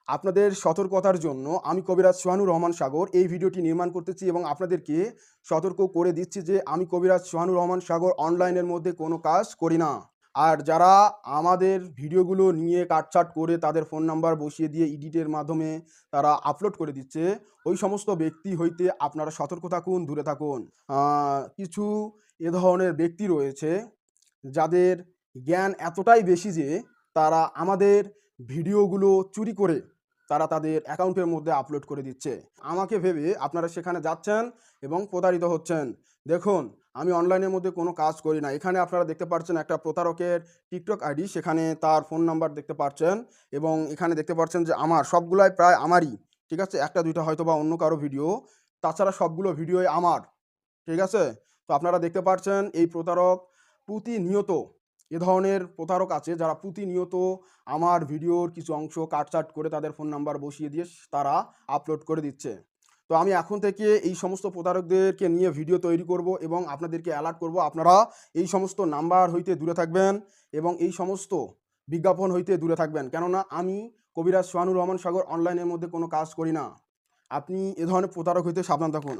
আপনাদের সতর্কতার জন্য আমি কবিরাজ সোহানুর রহমান সাগর এই ভিডিওটি নির্মাণ করতেছি এবং আপনাদেরকে সতর্ক করে দিচ্ছি যে আমি কবিরাজ সোহানুর রহমান সাগর অনলাইনের মধ্যে কোনো কাজ করি না। আর যারা আমাদের ভিডিওগুলো নিয়ে কাটছাঁট করে তাদের ফোন নাম্বার বসিয়ে দিয়ে এডিটের মাধ্যমে তারা আপলোড করে দিচ্ছে, ওই সমস্ত ব্যক্তি হইতে আপনারা সতর্ক থাকুন, দূরে থাকুন। কিছু এ ধরনের ব্যক্তি রয়েছে যাদের জ্ঞান এতটাই বেশি যে তারা আমাদের ভিডিওগুলো চুরি করে তারা তাদের অ্যাকাউন্টের মধ্যে আপলোড করে দিচ্ছে। আমাকে ভেবে আপনারা সেখানে যাচ্ছেন এবং প্রতারিত হচ্ছেন। দেখুন, আমি অনলাইনের মধ্যে কোনো কাজ করি না। এখানে আপনারা দেখতে পাচ্ছেন একটা প্রতারকের টিকটক আইডি, সেখানে তার ফোন নাম্বার দেখতে পাচ্ছেন এবং এখানে দেখতে পাচ্ছেন যে আমার সবগুলাই প্রায় আমারই। ঠিক আছে? একটা দুইটা হয়তো বা অন্য কারো ভিডিও, তাছাড়া সবগুলো ভিডিওই আমার। ঠিক আছে? তো আপনারা দেখতে পাচ্ছেন এই প্রতারক প্রতিনিয়ত এ ধরনের প্রতারক আছে যারা প্রতিনিয়ত আমার ভিডিওর কিছু অংশ কাটছাঁট করে তাদের ফোন নাম্বার বসিয়ে দিয়ে তারা আপলোড করে দিচ্ছে। তো আমি এখন থেকে এই সমস্ত প্রতারকদেরকে নিয়ে ভিডিও তৈরি করব এবং আপনাদেরকে অ্যালার্ট করব, আপনারা এই সমস্ত নাম্বার হইতে দূরে থাকবেন এবং এই সমস্ত বিজ্ঞাপন হইতে দূরে থাকবেন। কেননা আমি কবিরাজ সোহানুর রহমান সাগর অনলাইনের মধ্যে কোনো কাজ করি না। আপনি এ ধরনের প্রতারক হইতে সাবধান থাকুন।